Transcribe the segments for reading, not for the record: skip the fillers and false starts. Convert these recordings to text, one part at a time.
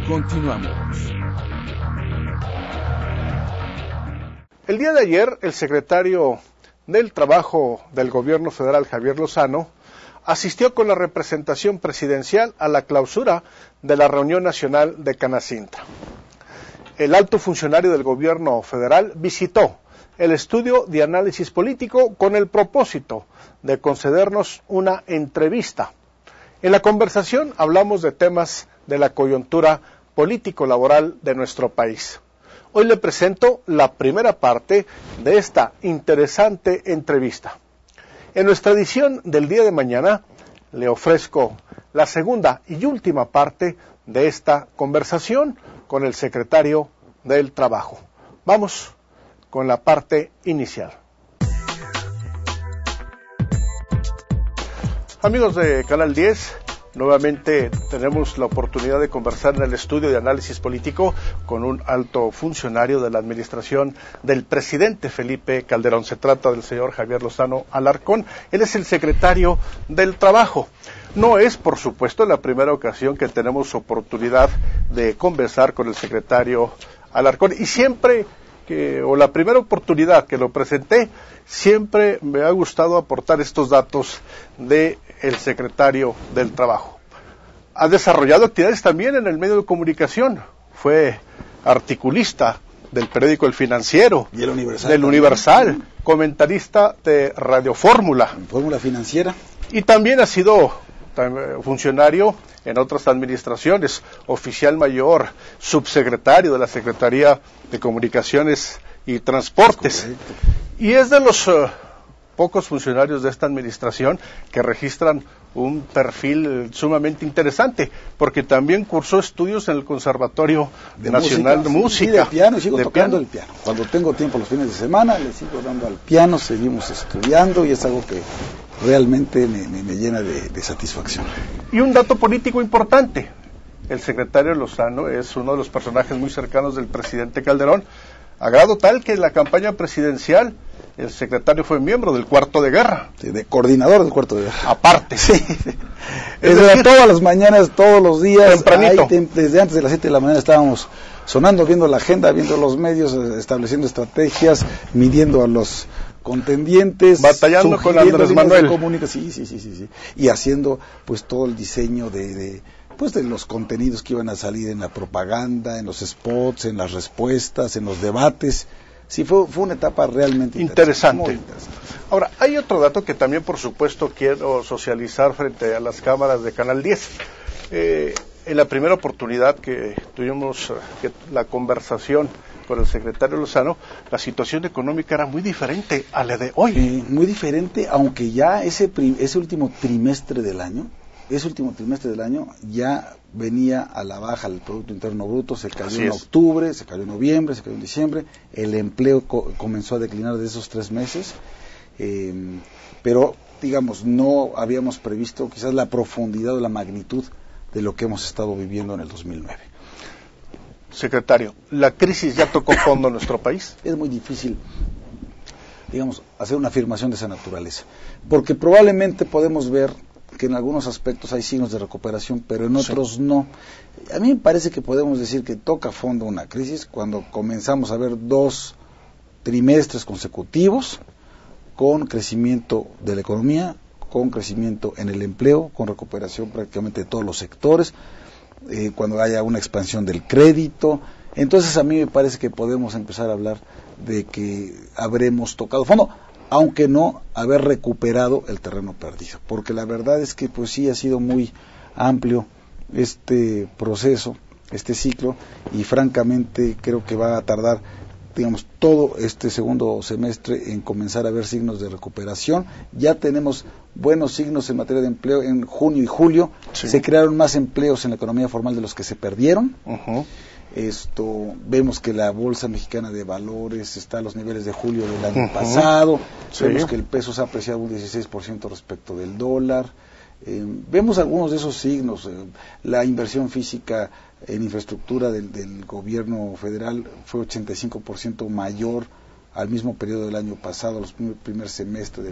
Continuamos. El día de ayer, el secretario del Trabajo del Gobierno Federal, Javier Lozano, asistió con la representación presidencial a la clausura de la reunión nacional de Canacintra. El alto funcionario del Gobierno Federal visitó el estudio de análisis político con el propósito de concedernos una entrevista. En la conversación hablamos de temas de la coyuntura político-laboral de nuestro país. Hoy le presento la primera parte de esta interesante entrevista. En nuestra edición del día de mañana le ofrezco la segunda y última parte de esta conversación con el secretario del Trabajo. Vamos con la parte inicial. Amigos de Canal 10, nuevamente tenemos la oportunidad de conversar en el estudio de análisis político con un alto funcionario de la administración del presidente Felipe Calderón. Se trata del señor Javier Lozano Alarcón. Él es el secretario del Trabajo. No es, por supuesto, la primera ocasión que tenemos oportunidad de conversar con el secretario Alarcón, y siempre la primera oportunidad que lo presenté, siempre me ha gustado aportar estos datos del secretario del Trabajo. Ha desarrollado actividades también en el medio de comunicación. Fue articulista del periódico El Financiero, y el Universal, del Universal, comentarista de Radio Fórmula. Fórmula Financiera. Y también ha sido funcionario en otras administraciones, oficial mayor, subsecretario de la Secretaría de Comunicaciones y Transportes. Correcto. Y es de los pocos funcionarios de esta administración que registran un perfil sumamente interesante, porque también cursó estudios en el Conservatorio Nacional de Música. Y de piano, y sigo tocando el piano. Cuando tengo tiempo los fines de semana, le sigo dando al piano, seguimos estudiando, y es algo que realmente me llena de satisfacción. Y un dato político importante: el secretario Lozano es uno de los personajes muy cercanos del presidente Calderón, a grado tal que en la campaña presidencial el secretario fue miembro del Cuarto de Guerra. Sí, de coordinador del Cuarto de Guerra. Aparte. Sí. Desde todas las mañanas, todos los días, tempranito. Desde antes de las 7 de la mañana estábamos sonando, viendo la agenda, viendo los medios, estableciendo estrategias, midiendo a los contendientes, batallando con Andrés Manuel. Sí. Y haciendo pues todo el diseño de los contenidos que iban a salir en la propaganda, en los spots, en las respuestas, en los debates. Sí, fue una etapa realmente interesante. Muy interesante. Ahora, hay otro dato que también, por supuesto, quiero socializar frente a las cámaras de Canal 10. En la primera oportunidad que tuvimos la conversación con el secretario Lozano, la situación económica era muy diferente a la de hoy. Muy diferente, aunque ya ese último trimestre del año ya venía a la baja el Producto Interno Bruto. Se cayó en octubre, se cayó en noviembre, se cayó en diciembre. El empleo comenzó a declinar de esos 3 meses, pero digamos no habíamos previsto quizás la profundidad o la magnitud de lo que hemos estado viviendo en el 2009. Secretario, ¿la crisis ya tocó fondo en nuestro país? Es muy difícil, digamos, hacer una afirmación de esa naturaleza, porque probablemente podemos ver que en algunos aspectos hay signos de recuperación, pero en otros no. A mí me parece que podemos decir que toca fondo una crisis cuando comenzamos a ver 2 trimestres consecutivos con crecimiento de la economía, con crecimiento en el empleo, con recuperación prácticamente de todos los sectores, cuando haya una expansión del crédito. Entonces a mí me parece que podemos empezar a hablar de que habremos tocado fondo, aunque no haber recuperado el terreno perdido, porque la verdad es que pues sí ha sido muy amplio este proceso, este ciclo, y francamente creo que va a tardar, digamos, todo este segundo semestre en comenzar a ver signos de recuperación. Ya tenemos buenos signos en materia de empleo en junio y julio. Sí. Se crearon más empleos en la economía formal de los que se perdieron. Uh-huh. Vemos que la Bolsa Mexicana de Valores está a los niveles de julio del año pasado. Sí. Vemos que el peso se ha apreciado un 16% respecto del dólar. Vemos algunos de esos signos. La inversión física en infraestructura del gobierno federal fue 85% mayor al mismo periodo del año pasado, los primer semestre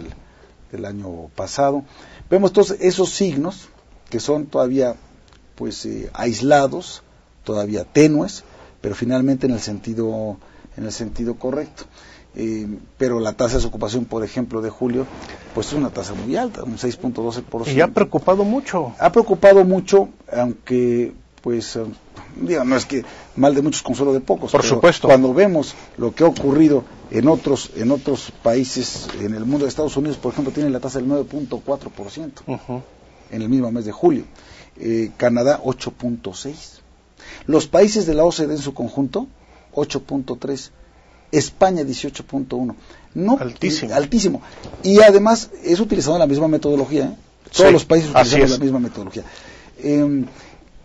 del año pasado. Vemos todos esos signos que son todavía pues aislados, todavía tenues, pero finalmente en el sentido correcto. Pero la tasa de desocupación, por ejemplo, de julio, pues es una tasa muy alta, un 6.12%. Y ha preocupado mucho. Ha preocupado mucho, aunque, pues, digo, no es que mal de muchos, consuelo de pocos. Por supuesto. Cuando vemos lo que ha ocurrido en otros países, en el mundo de Estados Unidos, por ejemplo, tiene la tasa del 9.4% en el mismo mes de julio. Canadá, 8.6%. Los países de la OCDE en su conjunto, 8.3%. España 18.1, no, altísimo, y además es utilizando la misma metodología, todos los países utilizan la misma metodología.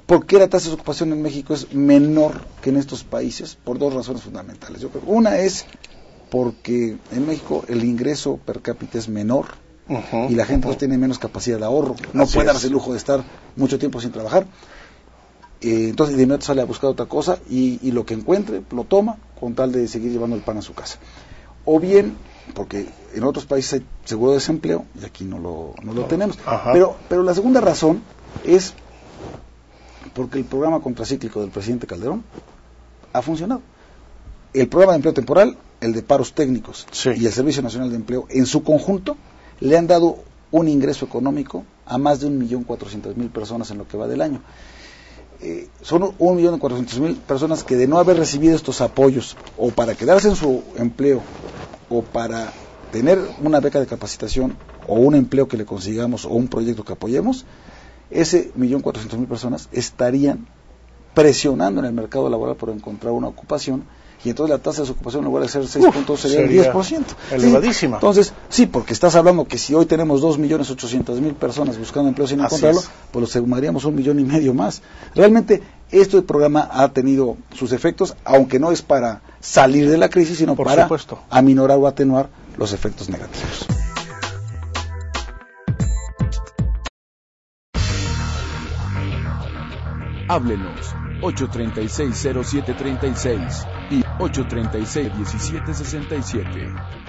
¿Por qué la tasa de ocupación en México es menor que en estos países? Por dos razones fundamentales. Yo creo, una es porque en México el ingreso per cápita es menor y la gente tiene menos capacidad de ahorro, no puede darse el lujo de estar mucho tiempo sin trabajar. Entonces de inmediato sale a buscar otra cosa y lo que encuentre lo toma con tal de seguir llevando el pan a su casa. O bien, porque en otros países hay seguro de desempleo y aquí no lo tenemos. Pero la segunda razón es porque el programa contracíclico del presidente Calderón ha funcionado. El programa de empleo temporal, el de paros técnicos y el Servicio Nacional de Empleo en su conjunto le han dado un ingreso económico a más de 1.400.000 personas en lo que va del año. Son 1.400.000 personas que de no haber recibido estos apoyos o para quedarse en su empleo o para tener una beca de capacitación o un empleo que le consigamos o un proyecto que apoyemos, ese 1.400.000 personas estarían presionando en el mercado laboral por encontrar una ocupación, y entonces la tasa de desocupación en lugar de ser 6 puntos sería el 10%. Elevadísima. Entonces, sí, porque estás hablando que si hoy tenemos 2.800.000 personas buscando empleo sin encontrarlo, pues lo sumaríamos 1,5 millones más. Realmente, este programa ha tenido sus efectos, aunque no es para salir de la crisis, sino para aminorar o atenuar los efectos negativos. Háblenos 836-0736 y 836-1767.